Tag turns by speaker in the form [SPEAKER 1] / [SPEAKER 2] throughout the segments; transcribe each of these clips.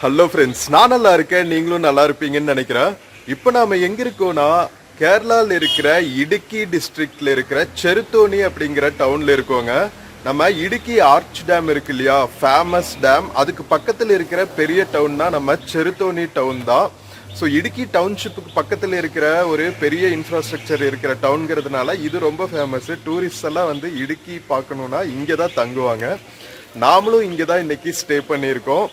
[SPEAKER 1] Hello friends, நான் நல்லா இருக்கேன், நீங்களும் நல்லா இருப்பீங்கன்னு நினைக்கிறேன். இப்போ நாம எங்க இருக்கோம்னா கேரளாவில் இருக்கிற இடுக்கி டிஸ்ட்ரிக்ட்ல இருக்கிற செருத்தோனி அப்படிங்கிற டவுன்ல இருக்கோங்க. நம்ம இடுக்கி ஆர்ச் டேம் இருக்கு இல்லையா, ஃபேமஸ் டேம், அதுக்கு பக்கத்தில் இருக்கிற பெரிய டவுன்னா நம்ம செருத்தோனி டவுன் தான். ஸோ இடுக்கி டவுன்ஷிப்புக்கு பக்கத்தில் இருக்கிற ஒரு பெரிய இன்ஃப்ராஸ்ட்ரக்சர் இருக்கிற டவுன்கிறதுனால இது ரொம்ப ஃபேமஸ். டூரிஸ்ட் எல்லாம் வந்து இடுக்கி பார்க்கணுன்னா இங்கே தான் தங்குவாங்க. நாமளும் இங்கே தான் இன்னைக்கு ஸ்டே பண்ணியிருக்கோம்.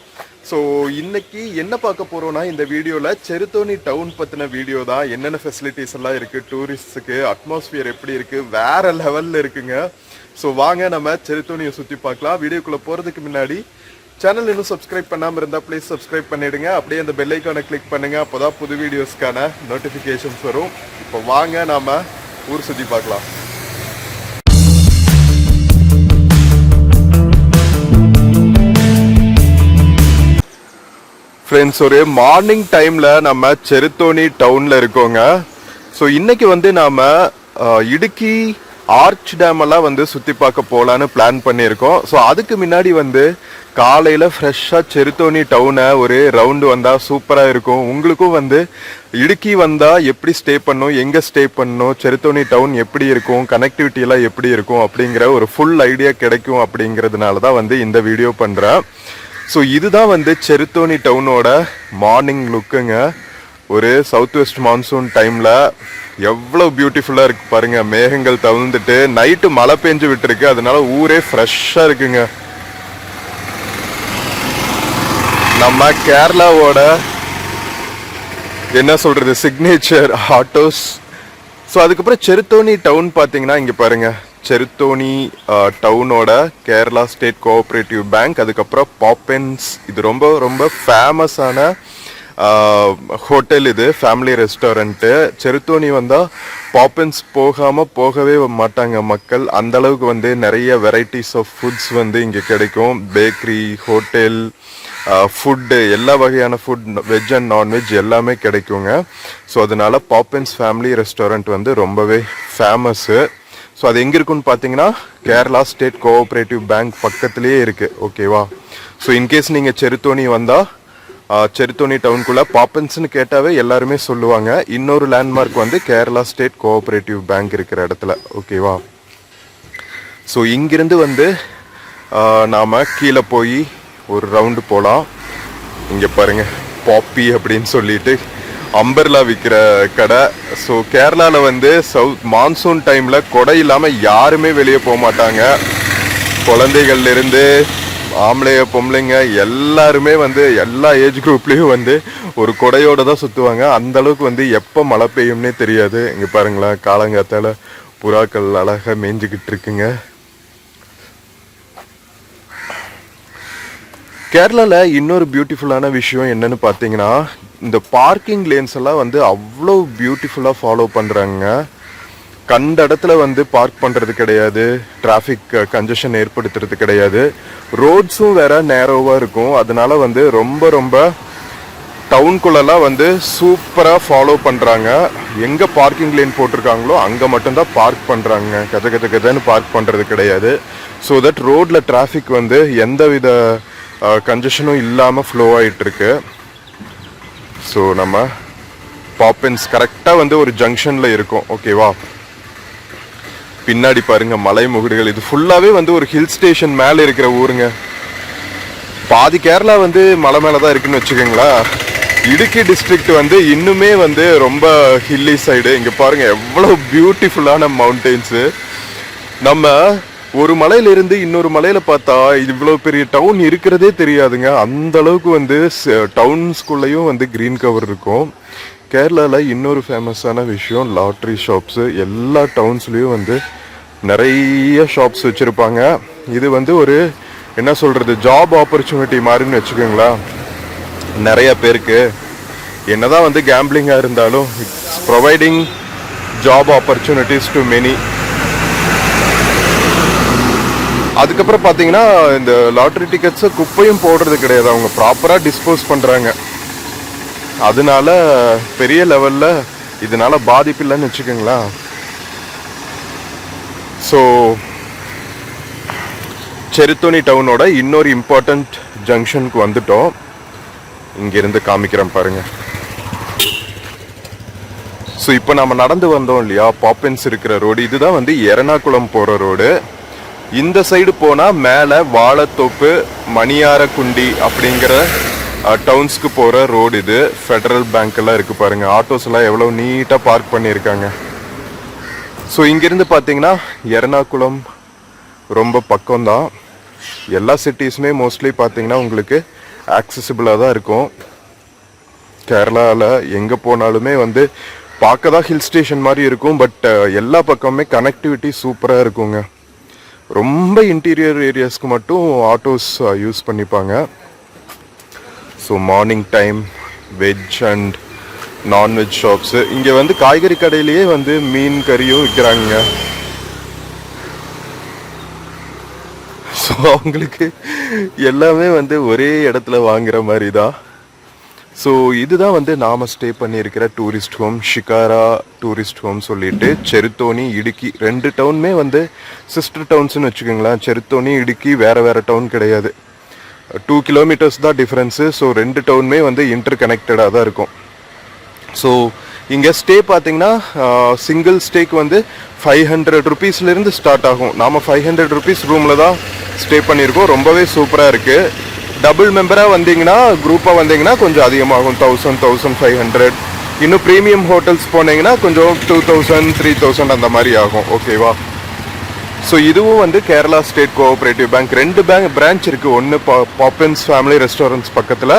[SPEAKER 1] ஸோ இன்னைக்கு என்ன பார்க்க போகிறோன்னா இந்த வீடியோவில் செருத்தோனி டவுன் பற்றின வீடியோ தான். என்னென்ன ஃபெசிலிட்டிஸ் எல்லாம் இருக்குது, டூரிஸ்ட்டுக்கு அட்மாஸ்பியர் எப்படி இருக்குது, வேறு லெவலில் இருக்குங்க. ஸோ வாங்க நம்ம செருத்தோனியை சுற்றி பார்க்கலாம். வீடியோக்குள்ளே போகிறதுக்கு முன்னாடி சேனல் இன்னும் சப்ஸ்கிரைப் பண்ணாமல் இருந்தால் ப்ளீஸ் சப்ஸ்கிரைப் பண்ணிவிடுங்க. அப்படியே அந்த பெல் ஐக்கானை கிளிக் பண்ணுங்கள், அப்போ தான் புது வீடியோஸ்க்கான நோட்டிஃபிகேஷன்ஸ் வரும். இப்போ வாங்க நாம் ஊர் சுற்றி பார்க்கலாம். ஃப்ரெண்ட்ஸ், ஒரு மார்னிங் டைமில் நம்ம செருத்தோனி டவுனில் இருக்கோங்க. ஸோ இன்றைக்கி வந்து நாம் இடுக்கி ஆர்ச் டேம் எல்லாம் வந்து சுற்றி பார்க்க போகலான்னு பிளான் பண்ணியிருக்கோம். ஸோ அதுக்கு முன்னாடி வந்து காலையில் ஃப்ரெஷ்ஷாக செருத்தோனி டவுனை ஒரு ரவுண்டு வந்தால் சூப்பராக இருக்கும். உங்களுக்கும் வந்து இடுக்கி வந்தால் எப்படி ஸ்டே பண்ணணும், எங்கே ஸ்டே பண்ணணும், செருத்தோனி டவுன் எப்படி இருக்கும், கனெக்டிவிட்டியெல்லாம் எப்படி இருக்கும் அப்படிங்கிற ஒரு ஃபுல் ஐடியா கிடைக்கும். அப்படிங்கிறதுனால தான் வந்து இந்த வீடியோ பண்ணுறேன். ஸோ இதுதான் வந்து செருத்தோனி டவுனோட மார்னிங் லுக்குங்க. ஒரு சவுத் வெஸ்ட் மான்சூன் டைமில் எவ்வளோ பியூட்டிஃபுல்லாக இருக்குது பாருங்கள். மேகங்கள் தவிர்ந்துட்டு நைட்டு மழை பெஞ்சு விட்டுருக்கு, அதனால ஊரே ஃப்ரெஷ்ஷாக இருக்குங்க. நம்ம கேரளாவோட என்ன சொல்கிறது சிக்னேச்சர் ஆட்டோஸ். ஸோ அதுக்கப்புறம் செருத்தோனி டவுன் பார்த்தீங்கன்னா இங்கே பாருங்கள், செருத்தோனி டவுனோட கேரளா ஸ்டேட் கோஆப்ரேட்டிவ் பேங்க், அதுக்கப்புறம் பாப்பென்ஸ், இது ரொம்ப ரொம்ப ஃபேமஸான ஹோட்டல், இது ஃபேமிலி ரெஸ்டாரண்ட்டு. செருத்தோனி வந்தால் பாப்பென்ஸ் போகவே மாட்டாங்க மக்கள். அந்த அளவுக்கு வந்து நிறைய வெரைட்டிஸ் ஆஃப் ஃபுட்ஸ் வந்து இங்கே கிடைக்கும். பேக்கரி, ஹோட்டல், ஃபுட்டு, எல்லா வகையான ஃபுட், வெஜ் அண்ட் நான்வெஜ் எல்லாமே கிடைக்குங்க. ஸோ அதனால பாப்பென்ஸ் ஃபேமிலி ரெஸ்டாரண்ட் வந்து ரொம்பவே ஃபேமஸ்ஸு. ஸோ அது எங்கே இருக்குன்னு பார்த்தீங்கன்னா கேரளா ஸ்டேட் கோஆப்ரேட்டிவ் பேங்க் பக்கத்துலேயே இருக்குது. ஓகேவா? ஸோ இன்கேஸ் நீங்கள் செருத்தோனி வந்தால் செருத்தோனி டவுனுக்குள்ளே பாப்பன்ஸ்னு கேட்டாவே எல்லாருமே சொல்லுவாங்க. இன்னொரு லேண்ட்மார்க் வந்து கேரளா ஸ்டேட் கோஆப்ரேட்டிவ் பேங்க் இருக்கிற இடத்துல. ஓகேவா? ஸோ இங்கிருந்து வந்து நாம் கீழே போய் ஒரு ரவுண்டு போகலாம். இங்கே பாருங்கள், பாப்பி அப்படின்னு சொல்லிட்டு அம்பர்லா விற்கிற கடை. ஸோ கேரளாவில் வந்து மான்சூன் டைமில் கொடை இல்லாமல் யாருமே வெளியே போக மாட்டாங்க. குழந்தைகள்லேருந்து ஆம்பளைங்க பொம்பளைங்க எல்லாருமே வந்து எல்லா ஏஜ் குரூப்லேயும் வந்து ஒரு கொடையோடு தான் சுற்றுவாங்க. அந்தளவுக்கு வந்து எப்போ மழை பெய்யும்னே தெரியாது. இங்கே பாருங்களேன், காலங்காத்தால் புறாக்கள் அழகாக மேய்ஞ்சிக்கிட்டு இருக்குங்க. கேரளாவில் இன்னொரு பியூட்டிஃபுல்லான விஷயம் என்னன்னு பார்த்தீங்கன்னா, இந்த பார்க்கிங் லேன்ஸ் எல்லாம் வந்து அவ்வளோ பியூட்டிஃபுல்லாக ஃபாலோ பண்ணுறாங்க. கண்ட இடத்துல வந்து பார்க் பண்ணுறது கிடையாது, டிராஃபிக் கன்ஜஷன் ஏற்படுத்துறது கிடையாது. ரோட்ஸும் வேற நேரோவாக இருக்கும். அதனால வந்து ரொம்ப ரொம்ப டவுனுக்குள்ளெல்லாம் வந்து சூப்பராக ஃபாலோ பண்ணுறாங்க. எங்கே பார்க்கிங் லேன் போட்டிருக்காங்களோ அங்கே மட்டும்தான் பார்க் பண்ணுறாங்க. கஜன்னு பார்க் பண்ணுறது கிடையாது. ஸோ தட் ரோட்டில் டிராஃபிக் வந்து எந்த வித கன்ஜஷனும் இல்லாமல் ஃப்ளோ ஆகிட்டுருக்கு. ஸோ நம்ம பாப்பென்ஸ் கரெக்டாக வந்து ஒரு ஜங்ஷனில் இருக்கும். ஓகேவா? பின்னாடி பாருங்க மலை முகடுகள். இது ஃபுல்லாவே வந்து ஒரு ஹில் ஸ்டேஷன் மேலே இருக்கிற ஊருங்க. பாதி கேரளா வந்து மலை மேலே தான் இருக்குன்னு வச்சுக்கோங்களா. இடுக்கி டிஸ்ட்ரிக்ட் வந்து இன்னுமே வந்து ரொம்ப ஹில்லி சைடு. இங்கே பாருங்க எவ்வளோ பியூட்டிஃபுல்லான மவுண்டெயின்ஸு. நம்ம ஒரு மலையிலிருந்து இன்னொரு மலையில பார்த்தா இவ்வளோ பெரிய டவுன் இருக்கிறதே தெரியாதுங்க. அந்த அளவுக்கு வந்து டவுன்ஸ்குள்ளேயும் வந்து க்ரீன் கவர் இருக்கும். கேரளாவில் இன்னொரு ஃபேமஸான விஷயம் லாட்ரி ஷாப்ஸு. எல்லா டவுன்ஸ்லேயும் வந்து நிறைய ஷாப்ஸ் வச்சுருப்பாங்க. இது வந்து ஒரு என்ன சொல்கிறது ஜாப் ஆப்பர்ச்சுனிட்டி மாதிரின்னு வச்சுக்கோங்களா. நிறைய பேருக்கு என்னதான் வந்து கேம்பிளிங்காக இருந்தாலும் it's providing job opportunities to many. அதுக்கப்புறம் பார்த்தீங்கன்னா இந்த லாட்ரி டிக்கெட்ஸை குப்பையும் போடுறது கிடையாது, அவங்க ப்ராப்பராக டிஸ்போஸ் பண்ணுறாங்க. அதனால பெரிய லெவலில் இதனால பாதிப்பு இல்லைன்னு வச்சுக்கோங்களா. ஸோ செருத்தோனி டவுனோட இன்னொரு இம்பார்ட்டண்ட் ஜங்ஷனுக்கு வந்துட்டோம். இங்கிருந்து காமிக்கிறேன் பாருங்க. ஸோ இப்போ நம்ம நடந்து வந்தோம் இல்லையா, பாப்பின்ஸ் இருக்கிற ரோடு, இதுதான் வந்து எர்ணாகுளம் போகிற ரோடு. இந்த சைடு போனால் மேலே வாழைத்தோப்பு, மணியாரக்குண்டி அப்படிங்கிற டவுன்ஸ்க்கு போகிற ரோடு இது. ஃபெடரல் பேங்க் எல்லாம் இருக்குது பாருங்கள். ஆட்டோஸ் எல்லாம் எவ்வளோ நீட்டாக பார்க் பண்ணியிருக்காங்க. ஸோ இங்கேருந்து பார்த்தீங்கன்னா எர்ணாகுளம் ரொம்ப பக்கம்தான். எல்லா சிட்டிஸுமே மோஸ்ட்லி பார்த்தீங்கன்னா உங்களுக்கு ஆக்சசிபிளாக தான் இருக்கும். கேரளாவில் எங்கே போனாலுமே வந்து பார்க்க தான் ஹில் ஸ்டேஷன் மாதிரி இருக்கும், பட் எல்லா பக்கமுமே கனெக்டிவிட்டி சூப்பராக இருக்குங்க. ரொம்ப இன்டீரியர் ஏரியாஸ்க்கு மட்டும் ஆட்டோஸ் யூஸ் பண்ணிப்பாங்க. So morning time veg and non veg shops. இங்கே வந்து காய்கறி கடையிலேயே வந்து மீன் கறியும் விற்கிறாங்க. ஸோ அவங்களுக்கு எல்லாமே வந்து ஒரே இடத்துல வாங்குற மாதிரி தான். ஸோ இதுதான் வந்து நாம் ஸ்டே பண்ணியிருக்கிற tourist home, shikara tourist home சொல்லிட்டு. செருத்தோனி, இடுக்கி 2 டவுனுமே வந்து சிஸ்டர் டவுன்ஸ்னு வச்சுக்கோங்களேன். செருத்தோனி, இடுக்கி வேறு வேறு டவுன் கிடையாது, 2 கிலோமீட்டர்ஸ் தான் டிஃப்ரென்ஸு. ஸோ 2 டவுனுமே வந்து இன்டர் கனெக்டடாக தான் இருக்கும். ஸோ இங்கே ஸ்டே பார்த்தீங்கன்னா சிங்கிள் ஸ்டேக்கு வந்து 500 ருபீஸ்லேருந்து ஸ்டார்ட் ஆகும். நாம் 500 ருபீஸ் ரூமில் தான் ஸ்டே பண்ணியிருக்கோம். ரொம்பவே சூப்பராக இருக்குது. டபுள் மெம்பராக வந்தீங்கன்னா, குரூப்பாக வந்தீங்கன்னா கொஞ்சம் அதிகமாகும், 1000, 1500. இன்னும் ப்ரீமியம் ஹோட்டல்ஸ் போனீங்கன்னா கொஞ்சம் 2000, 3000 அந்த மாதிரி ஆகும். ஓகேவா? ஸோ இதுவும் வந்து Kerala state cooperative bank. 2 branch இருக்குது. ஒன்று பாப்பின்ஸ் ஃபேமிலி ரெஸ்டாரண்ட்ஸ் பக்கத்தில்,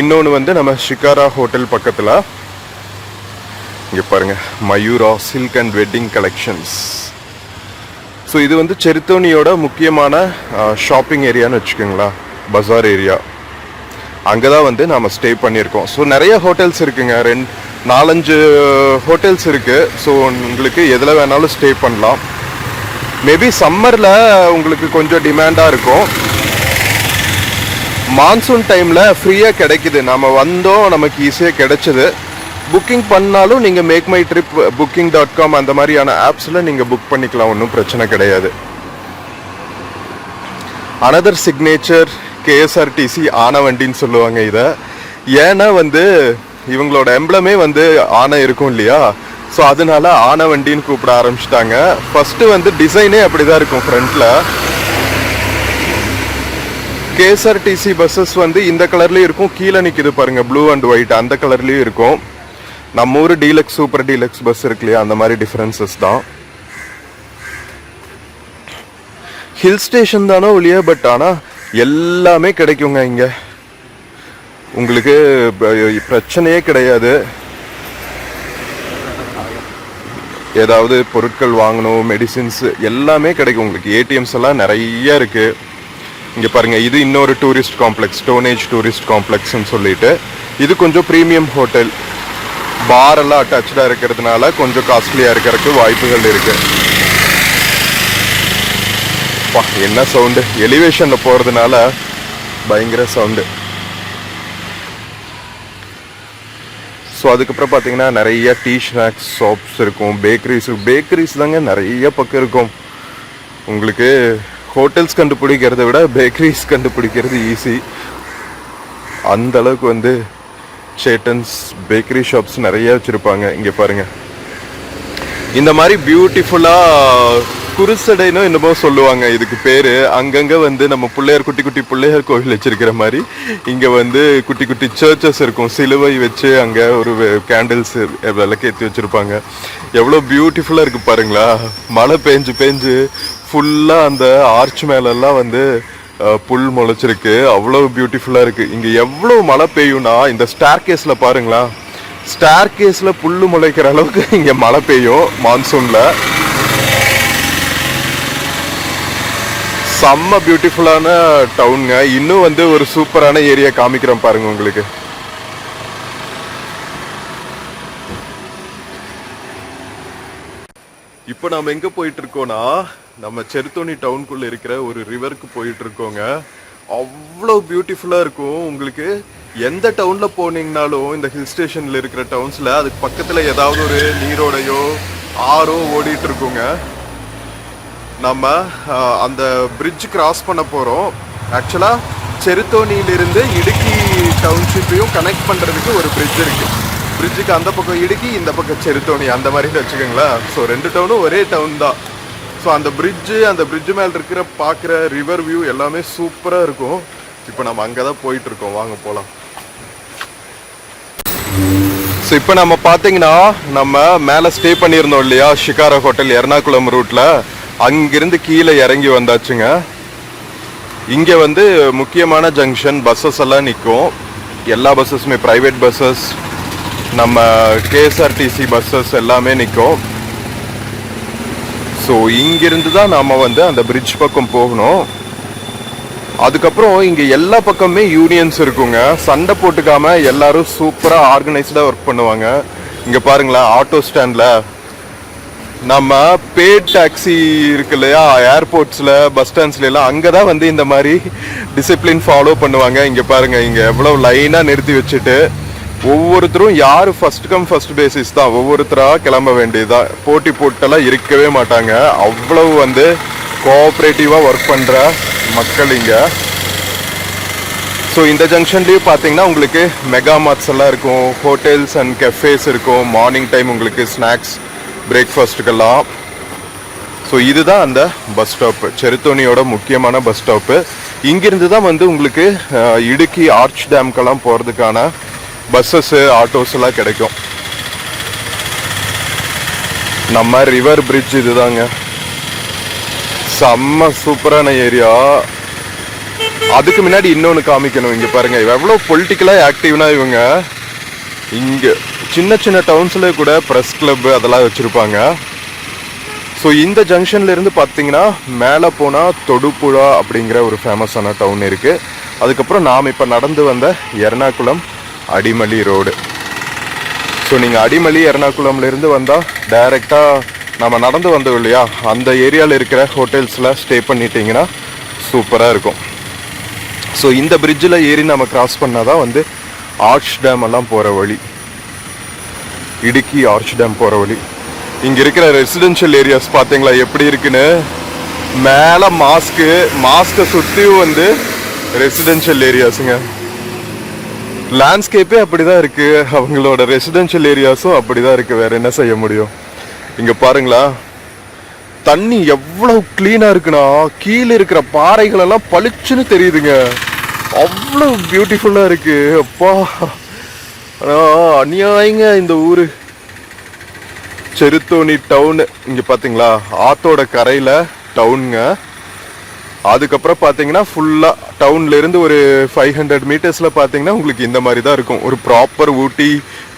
[SPEAKER 1] இன்னொன்று வந்து நம்ம ஷிகாரா ஹோட்டல் பக்கத்தில். இங்கே பாருங்கள், Mayura silk and wedding collections. So இது வந்து செருத்தோனியோட முக்கியமான ஷாப்பிங் ஏரியான்னு வச்சுக்கோங்களா, பஜார் ஏரியா. அங்கே தான் வந்து நாம் ஸ்டே பண்ணியிருக்கோம். ஸோ நிறைய ஹோட்டல்ஸ் இருக்குங்க, 4-5 ஹோட்டல்ஸ் இருக்குது. ஸோ உங்களுக்கு எதில் வேணாலும் ஸ்டே பண்ணலாம். மேபி சம்மரில் உங்களுக்கு கொஞ்சம் டிமாண்டாக இருக்கும். மான்சூன் டைமில் ஃப்ரீயாக கிடைக்குது. நம்ம வந்தோம், நமக்கு ஈஸியாக கிடைச்சிது. புக்கிங் பண்ணாலும் நீங்கள் மேக் மை ட்ரிப், booking.com அந்த மாதிரியான ஆப்ஸில் நீங்கள் புக் பண்ணிக்கலாம், ஒன்றும் பிரச்சனை கிடையாது. அனதர் சிக்னேச்சர் கேஎஸ்ஆர்டிசி ஆனவண்டின்னு சொல்லுவாங்க இதை. ஏன்னா வந்து இவங்களோட எம்ப்ளமே வந்து ஆனை இருக்கும் இல்லையா, ஸோ அதனால ஆனவண்டின்னு கூப்பிட ஆரம்பிச்சிட்டாங்க. ஃபர்ஸ்ட் வந்து டிசைனே அப்படிதான் இருக்கும். ஃப்ரண்ட்ல கேஎஸ்ஆர்டிசி பஸ்ஸஸ் வந்து இந்த கலர்லயும் இருக்கும், கீழே நிற்குது பாருங்க ப்ளூ அண்ட் ஒயிட், அந்த கலர்லயும் இருக்கும். நம்ம ஊர் டீலக்ஸ், சூப்பர் டீலக்ஸ் பஸ் இருக்கு இல்லையா, அந்த மாதிரி டிஃபரன்சஸ் தான். ஹில் ஸ்டேஷன் தானோ இல்லையா, பட் ஆனால் எல்லாமே கிடைக்குங்க இங்கே. உங்களுக்கு பிரச்சனையே கிடையாது. ஏதாவது பொருட்கள் வாங்கணும், மெடிசின்ஸ் எல்லாமே கிடைக்கும் உங்களுக்கு. ஏடிஎம்ஸ் எல்லாம் நிறைய இருக்கு. இங்கே பாருங்க, இது இன்னொரு டூரிஸ்ட் காம்ப்ளெக்ஸ், ஸ்டோனேஜ் டூரிஸ்ட் காம்ப்ளெக்ஸ்ன்னு சொல்லிட்டு. இது கொஞ்சம் ப்ரீமியம் ஹோட்டல், பார் எல்லாம் அட்டாச்சாக இருக்கிறதுனால கொஞ்சம் காஸ்ட்லியாக இருக்கிறதுக்கு வாய்ப்புகள் இருக்கு. என்ன சவுண்டு, எலிவேஷன்ல போறதுனால பயங்கர சவுண்டு. ஸோ அதுக்கப்புறம் பார்த்தீங்கன்னா நிறைய டீ ஸ்நாக்ஸ் ஷாப்ஸ் இருக்கும், பேக்கரிஸ் தாங்க நிறைய பக்கம் இருக்கும். உங்களுக்கு ஹோட்டல்ஸ் கண்டுபிடிக்கிறத விட பேக்கரிஸ் கண்டுபிடிக்கிறது ஈஸி. அந்த அளவுக்கு வந்து சேட்டன்ஸ் பேக்கரி ஷாப்ஸ் நிறைய வச்சிருப்பாங்க. இங்கே பாருங்க, இந்த மாதிரி பியூட்டிஃபுல்லா குருசடைன்னு என்னமோ சொல்லுவாங்க இதுக்கு பேரு. அங்கங்க வந்து நம்ம பிள்ளையார், குட்டி குட்டி பிள்ளையார் கோவில் வச்சிருக்கிற மாதிரி இங்க வந்து குட்டி குட்டி சர்ச்சஸ் இருக்கும், சிலுவை வச்சு அங்க ஒரு கேண்டில்ஸ் விளக்கேற்றி வச்சிருப்பாங்க. எவ்வளோ பியூட்டிஃபுல்லா இருக்கு பாருங்களா. மழை பெஞ்சு ஃபுல்லா அந்த ஆர்ச் மேலெல்லாம் வந்து புல் முளைச்சிருக்கு. அவ்வளோ பியூட்டிஃபுல்லா இருக்கு. இங்க எவ்வளோ மழை பெய்யும்னா, இந்த ஸ்டார் கேஸ்ல பாருங்களா, ஸ்டார் கேஸ்ல புல்லு முளைக்கிற அளவுக்கு இங்க மழை பெய்யும் மான்சூன்ல. செம்ம பியூட்டிஃபுல்லான டவுனுங்க. இன்னும் வந்து ஒரு சூப்பரான ஏரியா காமிக்கிறோம் பாருங்க உங்களுக்கு. இப்போ நாம எங்க போயிட்டு இருக்கோம்னா, நம்ம செருத்தோனி டவுனுக்குள்ள இருக்கிற ஒரு ரிவருக்கு போயிட்டு இருக்கோங்க. அவ்வளோ பியூட்டிஃபுல்லா இருக்கும். உங்களுக்கு எந்த டவுன்ல போனீங்கனாலும் இந்த ஹில் ஸ்டேஷன்ல இருக்கிற டவுன்ஸ்ல அதுக்கு பக்கத்துல ஏதாவது ஒரு நீரோடையோ ஆறோ ஓடிட்டு இருக்குங்க. நம்ம அந்த பிரிட்ஜ் கிராஸ் பண்ண போறோம். ஆக்சுவலா செருத்தோனியிலிருந்து இடுக்கி டவுன்ஷிப் டவுன்ஷிப்பையும் கனெக்ட் பண்ணுறதுக்கு ஒரு பிரிட்ஜ் இருக்குது. பிரிட்ஜுக்கு அந்த பக்கம் இடுக்கி, இந்த பக்கம் செருத்தோணி, அந்த மாதிரி வச்சுக்கோங்களேன். ஸோ 2 டவுனும் ஒரே டவுன் தான். ஸோ அந்த பிரிட்ஜு மேலே இருக்கிற பார்க்குற ரிவர் வியூ எல்லாமே சூப்பராக இருக்கும். இப்போ நம்ம அங்கே தான் போயிட்டுருக்கோம், வாங்க போகலாம். ஸோ இப்போ நம்ம பார்த்தீங்கன்னா நம்ம மேலே ஸ்டே பண்ணியிருந்தோம் இல்லையா, ஷிகாரா ஹோட்டல் எர்ணாகுளம் ரூட்டில், அங்கிருந்து கீழே இறங்கி வந்தாச்சுங்க. இங்கே வந்து முக்கியமான ஜங்ஷன், பஸ்ஸஸ் எல்லாம் நிற்கும். எல்லா பஸ்ஸஸுமே ப்ரைவேட் பஸ்ஸஸ், நம்ம கேஎஸ்ஆர்டிசி பஸ்ஸஸ் எல்லாமே நிற்கும். ஸோ இங்கிருந்து தான் நாம் வந்து அந்த பிரிட்ஜ் பக்கம் போகணும். அதுக்கப்புறம் இங்கே எல்லா பக்கமே யூனியன்ஸ் இருக்குங்க. சண்டை போட்டுக்காம எல்லாரும் சூப்பராக ஆர்கனைஸ்டாக ஒர்க் பண்ணுவாங்க. இங்கே பாருங்களேன், ஆட்டோ ஸ்டாண்டில் நம்ம பேட் டாக்ஸி இருக்கு இல்லையா, ஏர்போர்ட்ஸில், பஸ் ஸ்டாண்ட்ஸ்லாம், அங்கே தான் வந்து இந்த மாதிரி டிசிப்ளின் ஃபாலோ பண்ணுவாங்க. இங்கே பாருங்கள், இங்கே எவ்வளோ லைனாக நிறுத்தி வச்சுட்டு ஒவ்வொருத்தரும் யார் ஃபர்ஸ்ட் கம் ஃபர்ஸ்ட் பேசிஸ் தான், ஒவ்வொருத்தராக கிளம்ப வேண்டியதுதான். போட்டி போட்டெல்லாம் இருக்கவே மாட்டாங்க. அவ்வளவு வந்து கோஆப்ரேட்டிவாக ஒர்க் பண்ணுற மக்கள் இங்கே. ஸோ இந்த ஜங்ஷன்லேயும் பார்த்தீங்கன்னா உங்களுக்கு மெகா மார்ட்ஸ் எல்லாம் இருக்கும், ஹோட்டல்ஸ் அண்ட் கெஃபேஸ் இருக்கும். மார்னிங் டைம் உங்களுக்கு ஸ்நாக்ஸ், பிரேக்ஃபாஸ்ட்டுக்கெல்லாம். ஸோ இதுதான் அந்த பஸ் ஸ்டாப்பு, செருத்தோணியோட முக்கியமான பஸ் ஸ்டாப்பு. இங்கிருந்து தான் வந்து உங்களுக்கு இடுக்கி ஆர்ச் டேம்க்கெல்லாம் போகிறதுக்கான பஸ்ஸஸ்ஸு, ஆட்டோஸ் எல்லாம் கிடைக்கும். நம்ம ரிவர் பிரிட்ஜ் இதுதாங்க, செம்ம சூப்பரான ஏரியா. அதுக்கு முன்னாடி இன்னொன்று காமிக்கணும். இங்கே பாருங்க, எவ்வளோ பொலிட்டிக்கலாக ஆக்டிவ்னா இவங்க. இங்கே சின்ன சின்ன டவுன்ஸில் கூட ப்ரெஸ் கிளப் அதெல்லாம் வச்சுருப்பாங்க. ஸோ இந்த ஜங்ஷன்லேருந்து பார்த்தீங்கன்னா மேலே போனால் தொடுபுழா அப்படிங்கிற ஒரு ஃபேமஸான டவுன் இருக்குது. அதுக்கப்புறம் நாம் இப்போ நடந்து வந்த எர்ணாகுளம் அடிமலி ரோடு. ஸோ நீங்கள் அடிமலி எர்ணாகுளம்லேருந்து வந்தால் டைரெக்டாக நம்ம நடந்து வந்தோம் இல்லையா, அந்த ஏரியாவில் இருக்கிற ஹோட்டல்ஸில் ஸ்டே பண்ணிட்டீங்கன்னா சூப்பராக இருக்கும். ஸோ இந்த பிரிட்ஜில் ஏறி நம்ம கிராஸ் பண்ணால் தான் வந்து ஆர்ச் டேம் எல்லாம் போகிற வழி, இடுக்கி ஆர்ச் டேம் போகிற வழி. இங்கே இருக்கிற ரெசிடென்ஷியல் ஏரியாஸ் பார்த்தீங்களா எப்படி இருக்குன்னு. மேலே மாஸ்கை சுற்றியும் வந்து ரெசிடென்ஷியல் ஏரியாஸுங்க. லேண்ட்ஸ்கேப்பே அப்படி தான் இருக்குது, அவங்களோட ரெசிடென்ஷியல் ஏரியாஸும் அப்படி தான் இருக்குது. வேறு என்ன செய்ய முடியும். இங்கே பாருங்களா, தண்ணி எவ்வளோ க்ளீனாக இருக்குன்னா கீழே இருக்கிற பாறைகளெல்லாம் பளிச்சுன்னு தெரியுதுங்க. அவ்வளோ பியூட்டிஃபுல்லாக இருக்குது. அப்பா அநியாயங்க இந்த ஊர். செருத்தோணி டவுனு இங்கே பார்த்தீங்களா, ஆத்தோட கரையில் டவுனுங்க. அதுக்கப்புறம் பார்த்தீங்கன்னா ஃபுல்லாக டவுன்லேருந்து ஒரு 500 மீட்டர்ஸில் பார்த்தீங்கன்னா உங்களுக்கு இந்த மாதிரி தான் இருக்கும். ஒரு ப்ராப்பர் ஊட்டி,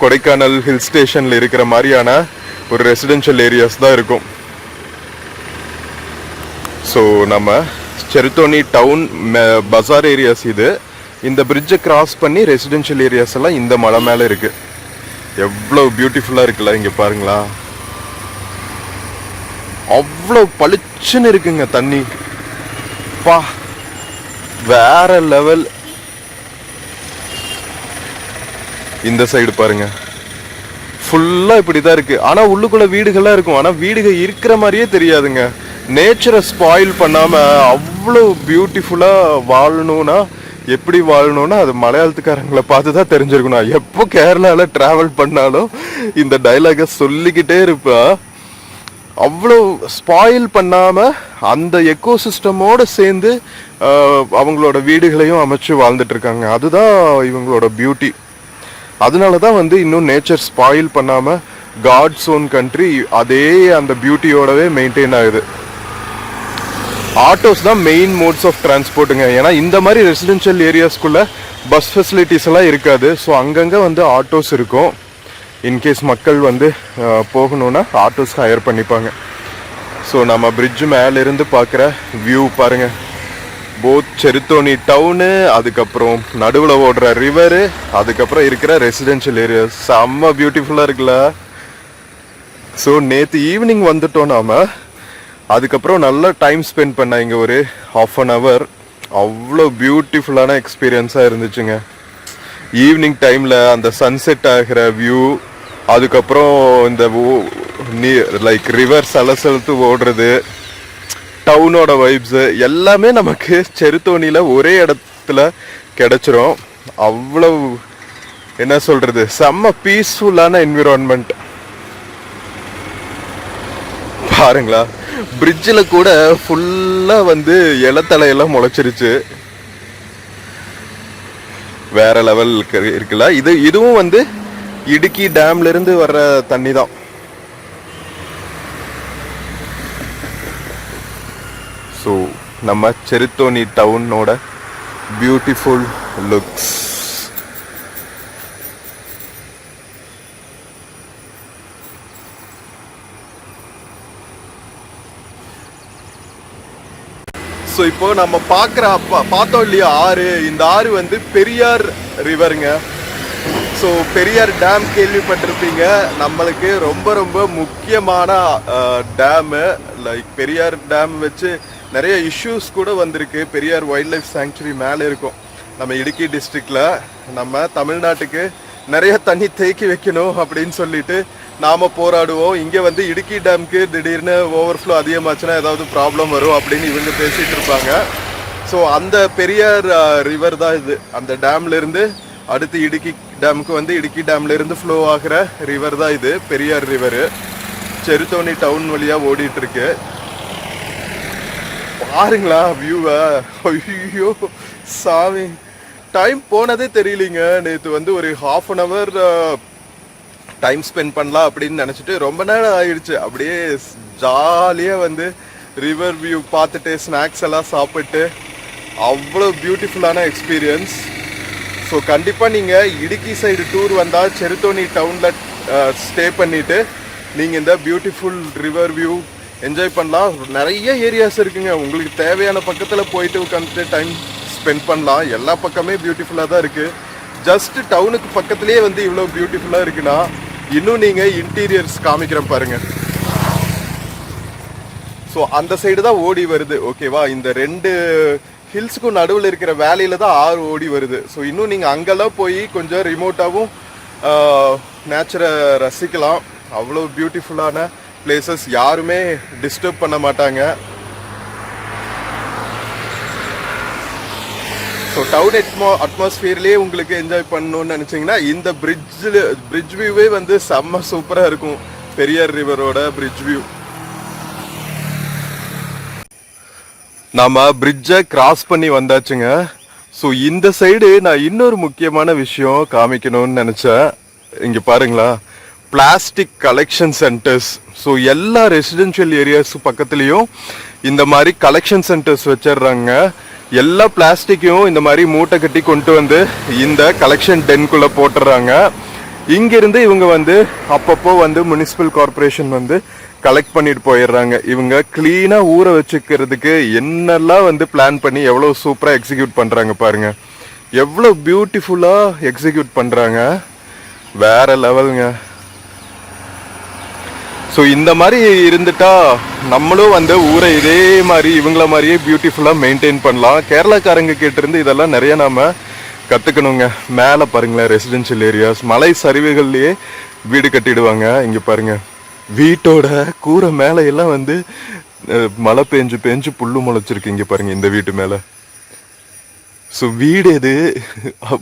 [SPEAKER 1] கொடைக்கானல் ஹில் ஸ்டேஷனில் இருக்கிற மாதிரியான ஒரு ரெசிடென்ஷியல் ஏரியாஸ் தான் இருக்கும். ஸோ நம்ம செருத்தோணி டவுன் பஜார் ஏரியாஸ் இது. இந்த பிரிட்ஜை கிராஸ் பண்ணி ரெசிடென்ஷியல் ஏரியாஸ் எல்லாம் இந்த மலை மேலே இருக்குது. எவ்வளோ பியூட்டிஃபுல்லாக இருக்குல்ல. இங்கே பாருங்களா, அவ்வளோ பளிச்சுன்னு இருக்குங்க தண்ணி. பா வேற லெவல். இந்த சைடு பாருங்க, ஃபுல்லா இப்படிதான் இருக்கு. ஆனா உள்ளுக்குள்ள வீடுகள்லாம் இருக்கும், ஆனா வீடுகள் இருக்கிற மாதிரியே தெரியாதுங்க. நேச்சரை ஸ்பாயில் பண்ணாம அவ்வளோ பியூட்டிஃபுல்லா வாழணும்னா எப்படி வாழணும்னா அது மலையாளத்துக்காரங்களை பார்த்து தான் தெரிஞ்சிருக்கணும். எப்போ கேரளால டிராவல் பண்ணாலும் இந்த டைலாக சொல்லிக்கிட்டே இருப்பா. அவ்வளோ ஸ்பாயில் பண்ணாமல் அந்த எக்கோசிஸ்டமோடு சேர்ந்து அவங்களோட வீடுகளையும் அமைச்சு வாழ்ந்துட்டு இருக்காங்க. அதுதான் இவங்களோட பியூட்டி. அதனால தான் வந்து இன்னும் நேச்சர் ஸ்பாயில் பண்ணாமல் காட்ஸ் ஓன் கண்ட்ரி அதே அந்த பியூட்டியோடவே மெயின்டைன் ஆகுது. ஆட்டோஸ் தான் மெயின் மோட்ஸ் ஆஃப் டிரான்ஸ்போர்ட்டுங்க. ஏன்னா இந்த மாதிரி ரெசிடென்ஷியல் ஏரியாஸ்குள்ளே பஸ் ஃபெசிலிட்டிஸ் எல்லாம் இருக்காது. ஸோ அங்கங்கே வந்து ஆட்டோஸ் இருக்கும். இன்கேஸ் மக்கள் வந்து போகணுன்னா ஆட்டோஸ் ஹையர் பண்ணிப்பாங்க. ஸோ நம்ம பிரிட்ஜு மேலேருந்து பார்க்குற வியூ பாருங்கள். போத் செருத்தோணி டவுனு, அதுக்கப்புறம் நடுவில் ஓடுற ரிவரு, அதுக்கப்புறம் இருக்கிற ரெசிடென்ஷியல் ஏரியாஸ் செம்ம பியூட்டிஃபுல்லாக இருக்குல்ல. ஸோ நேற்று ஈவினிங் வந்துட்டோம் நாம். அதுக்கப்புறம் நல்லா டைம் ஸ்பெண்ட் பண்ண இங்கே ஒரு 1/2 hour. அவ்வளோ பியூட்டிஃபுல்லான எக்ஸ்பீரியன்ஸாக இருந்துச்சுங்க. ஈவினிங் டைமில் அந்த சன்செட் ஆகிற வியூ, அதுக்கப்புறம் இந்த லைக் ரிவர் சலசலத்து ஓடுறது, டவுனோட வைப்ஸு எல்லாமே நமக்கு செருத்தோணியில் ஒரே இடத்துல கிடச்சிரும். அவ்வளோ என்ன சொல்றது, செம்ம பீஸ்ஃபுல்லான என்விரான்மெண்ட். பாருங்களா, பிரிட்ஜில் கூட ஃபுல்லா வந்து இலத்தலையெல்லாம் முளைச்சிருச்சு. வேற லெவல் இருக்குல்ல. இதுவும் வந்து இடுக்கி டேம்ல இருந்து வர்ற தண்ணி தான். ஸோ நம்ம செருத்தோனி டவுனோட பியூட்டிஃபுல் லுக்ஸ். ஸோ இப்போ நம்ம பார்த்தோம் இல்லையா ஆறு, இந்த ஆறு வந்து பெரியார் ரிவருங்க. ஸோ பெரியார் டேம் கேள்விப்பட்டிருப்பீங்க. நம்மளுக்கு ரொம்ப ரொம்ப முக்கியமான டேமு. லைக் பெரியார் டேம் வச்சு நிறைய இஷ்யூஸ் கூட வந்திருக்கு. பெரியார் வைல்ட் லைஃப் சாங்சுரி மேலே இருக்கும் நம்ம இடுக்கி டிஸ்ட்ரிக்டில். நம்ம தமிழ்நாட்டுக்கு நிறைய தண்ணி தேக்கி வைக்கணும் அப்படின்னு சொல்லிட்டு நாம் போராடுவோம். இங்கே வந்து இடுக்கி டேமுக்கு திடீர்னு ஓவர்ஃப்ளோ அதிகமாச்சுன்னா ஏதாவது ப்ராப்ளம் வரும் அப்படின்னு இவங்க பேசிகிட்டு இருப்பாங்க. ஸோ அந்த பெரியார் ரிவர் தான் இது. அந்த டேம்லேருந்து அடுத்து இடுக்கி டேமுக்கு வந்து இடுக்கி டேம்லேருந்து ஃப்ளோ ஆகிற ரிவர் தான் இது, பெரியார் ரிவரு. செருத்தோனி டவுன் வழியாக ஓடிட்டுருக்கு. பாருங்களா வியூவை. ஐயோ சாமி, டைம் போனதே தெரியலிங்க. நேற்று வந்து ஒரு ½ டைம் ஸ்பெண்ட் பண்ணலாம் அப்படின்னு நினச்சிட்டு ரொம்ப நேரம் ஆயிடுச்சு. அப்படியே ஜாலியாக வந்து ரிவர் வியூ பார்த்துட்டு ஸ்நாக்ஸ் எல்லாம் சாப்பிட்டு அவ்வளோ பியூட்டிஃபுல்லான எக்ஸ்பீரியன்ஸ். ஸோ கண்டிப்பாக நீங்கள் இடுக்கி சைடு டூர் வந்தால் செருத்தோனி டவுனில் ஸ்டே பண்ணிவிட்டு நீங்கள் இந்த பியூட்டிஃபுல் ரிவர் வியூ என்ஜாய் பண்ணலாம். நிறைய ஏரியாஸ் இருக்குங்க. உங்களுக்கு தேவையான பக்கத்தில் போயிட்டு உட்காந்துட்டு டைம் ஸ்பெண்ட் பண்ணலாம். எல்லா பக்கமே பியூட்டிஃபுல்லாக தான் இருக்குது. ஜஸ்ட் டவுனுக்கு பக்கத்துலேயே வந்து இவ்வளோ பியூட்டிஃபுல்லாக இருக்குன்னா இன்னும் நீங்கள் இன்டீரியர்ஸ் காமிக்கிறேன் பாருங்கள். ஸோ அந்த சைடு தான் ஓடி வருது, ஓகேவா. இந்த 2 ஹில்ஸுக்கும் நடுவில் இருக்கிற வேலையில் தான் ஆறு ஓடி வருது. ஸோ இன்னும் நீங்கள் அங்கெல்லாம் போய் கொஞ்சம் ரிமோட்டாகவும் நேச்சரை ரசிக்கலாம். அவ்வளோ பியூட்டிஃபுல்லான பிளேசஸ், யாருமே டிஸ்டர்ப் பண்ண மாட்டாங்க. ஸோ டவுன் அட்மாஸ்பியர்லேயே உங்களுக்கு என்ஜாய் பண்ணணும்னு நினச்சிங்கன்னா இந்த பிரிட்ஜ் வியூவே வந்து செம்ம சூப்பராக இருக்கும். பெரியார் ரிவரோட பிரிட்ஜ் வியூ. நாம் பிரிட்ஜை கிராஸ் பண்ணி வந்தாச்சுங்க. ஸோ இந்த சைடு நான் இன்னொரு முக்கியமான விஷயம் காமிக்கணும்னு நினச்சேன். இங்கே பாருங்களா, பிளாஸ்டிக் கலெக்ஷன் சென்டர்ஸ். ஸோ எல்லா ரெசிடென்ஷியல் ஏரியாஸ் பக்கத்துலேயும் இந்த மாதிரி கலெக்ஷன் சென்டர்ஸ் வச்சிடுறாங்க. எல்லா பிளாஸ்டிக்கையும் இந்த மாதிரி மூட்டை கட்டி கொண்டு வந்து இந்த கலெக்ஷன் டென்குள்ளே போட்டுடுறாங்க. இங்கிருந்து இவங்க வந்து அப்பப்போ வந்து முனிசிபல் கார்பரேஷன் வந்து கலெக்ட் பண்ணிட்டு போயிடுறாங்க. இவங்க கிளீனாக ஊற வச்சுக்கிறதுக்கு என்னெல்லாம் வந்து பிளான் பண்ணி எவ்வளோ சூப்பராக எக்ஸிக்யூட் பண்ணுறாங்க பாருங்க. எவ்வளோ பியூட்டிஃபுல்லாக எக்ஸிக்யூட் பண்ணுறாங்க, வேற லெவலுங்க. ஸோ இந்த மாதிரி இருந்துட்டா நம்மளும் வந்து ஊரை இதே மாதிரி இவங்கள மாதிரியே பியூட்டிஃபுல்லாக மெயின்டைன் பண்ணலாம். கேரளாக்காரங்க கேட்டிருந்து இதெல்லாம் நிறைய நாம் கற்றுக்கணுங்க. மேலே பாருங்களேன், ரெசிடென்ஷியல் ஏரியாஸ், மலை சரிவுகள்லேயே வீடு கட்டிடுவாங்க. இங்கே பாருங்கள், வீட்டோட கூரை மேலே எல்லாம் வந்து மழை பெஞ்சு புல்லு முளைச்சிருக்கு. இங்கே பாருங்கள் இந்த வீட்டு மேலே. ஸோ வீடு எது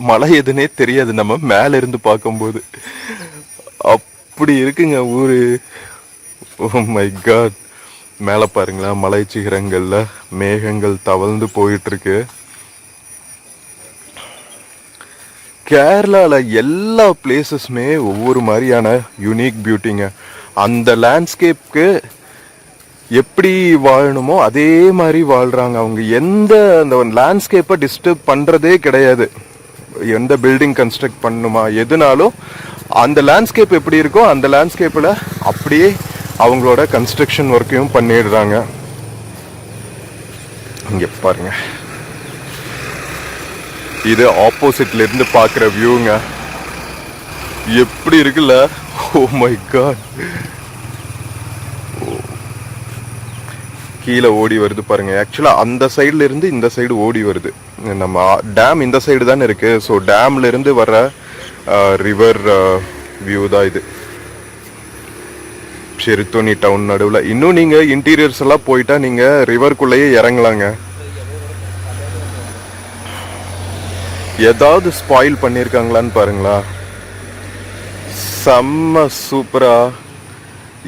[SPEAKER 1] மழை எதுன்னே தெரியாது நம்ம மேலே இருந்து பார்க்கும்போது. அப்படி இருக்குங்க ஊர். ஓ மை காட், மேலே பாருங்களா, மலை சிகரங்கள்ல மேகங்கள் தவழ்ந்து போயிட்டு இருக்கு. கேரளாவில் எல்லா பிளேசஸுமே ஒவ்வொரு மாதிரியான யூனிக் பியூட்டிங்க. அந்த லேண்ட்ஸ்கேப்க்கு எப்படி வாழணுமோ அதே மாதிரி வாழ்கிறாங்க அவங்க. எந்த அந்த லேண்ட்ஸ்கேப்பை டிஸ்டர்ப் பண்ணுறதே கிடையாது. எந்த பில்டிங் கன்ஸ்ட்ரக்ட் பண்ணணுமா எதுனாலும் அந்த லேண்ட்ஸ்கேப் எப்படி இருக்கோ அந்த லேண்ட்ஸ்கேப்பில் அப்படியே அவங்களோட கன்ஸ்ட்ரக்ஷன் ஒர்க்கையும் பண்ணிடுறாங்க. இங்கே பாருங்க, இது ஆப்போசிட்ல இருந்து பார்க்குற வியூங்க. எப்படி இருக்குல்ல, ஓ மை காட். கீழே ஓடி வருது பாருங்க. ஆக்சுவலாக அந்த சைட்ல இருந்து இந்த சைடு ஓடி வருது. நம்ம டேம் இந்த சைடு தானே இருக்கு. ஸோ டேம்ல இருந்து வர ரிவர் வியூ தான் இது. செருத்தோனி டவுன் நடுவில். இன்னும் நீங்கள் இன்டீரியர்ஸ் எல்லாம் போயிட்டா நீங்கள் ரிவர்க்குள்ளேயே இறங்கலாங்க. ஏதாவது ஸ்பாயில் பண்ணியிருக்காங்களான்னு பாருங்களா. செம்ம சூப்பரா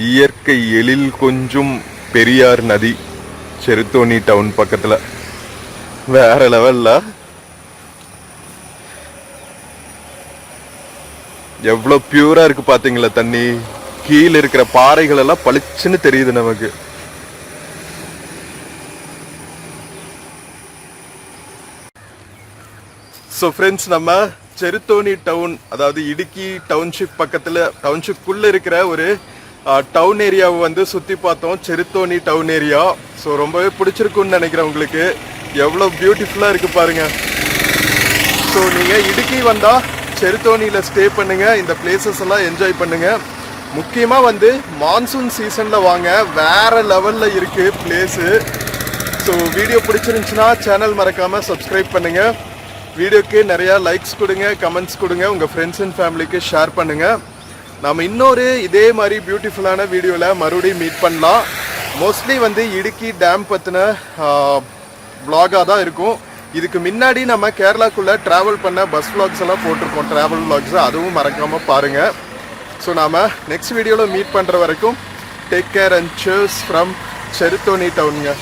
[SPEAKER 1] இயற்கை எழில் கொஞ்சம் பெரியார் நதி செருத்தோனி டவுன் பக்கத்துல வேற லெவல்ல. எவ்வளவு பியூரா இருக்கு பாத்தீங்களா தண்ணி. கீழே இருக்கிற பாறைகள் எல்லாம் பளிச்சுன்னு தெரியுது நமக்கு. ஸோ ஃப்ரெண்ட்ஸ், நம்ம செருத்தோனி டவுன், அதாவது இடுக்கி டவுன்ஷிப் பக்கத்தில் டவுன்ஷிப்புக்குள்ளே இருக்கிற ஒரு டவுன் ஏரியாவை வந்து சுற்றி பார்த்தோம். செருத்தோனி டவுன் ஏரியா. ஸோ ரொம்பவே பிடிச்சிருக்குன்னு நினைக்கிறேன் உங்களுக்கு. எவ்வளோ பியூட்டிஃபுல்லாக இருக்குது பாருங்கள். ஸோ நீங்கள் இடுக்கி வந்தால் செருத்தோனியில் ஸ்டே பண்ணுங்கள். இந்த பிளேசஸ் எல்லாம் என்ஜாய் பண்ணுங்கள். முக்கியமாக வந்து மான்சூன் சீசனில் வாங்க. வேறு லெவலில் இருக்குது பிளேஸு. ஸோ வீடியோ பிடிச்சிருந்துச்சுன்னா சேனல் மறக்காமல் சப்ஸ்கிரைப் பண்ணுங்கள். வீடியோக்கு நிறையா லைக்ஸ் கொடுங்க, கமெண்ட்ஸ் கொடுங்க, உங்கள் ஃப்ரெண்ட்ஸ் அண்ட் ஃபேமிலிக்கு ஷேர் பண்ணுங்கள். நம்ம இன்னொரு இதே மாதிரி பியூட்டிஃபுல்லான வீடியோவில் மறுபடியும் மீட் பண்ணலாம். மோஸ்ட்லி வந்து இடுக்கி டேம் பற்றின vlog-ஆ தான் இருக்கும். இதுக்கு முன்னாடி நம்ம கேரளாக்குள்ளே ட்ராவல் பண்ண பஸ் vlogs எல்லாம் போட்டிருக்கோம், ட்ராவல் vlogs. அதுவும் மறக்காமல் பாருங்கள். ஸோ நாம் நெக்ஸ்ட் வீடியோவில் மீட் பண்ணுற வரைக்கும் take care and cheers from Cheruthoni டவுனுங்க.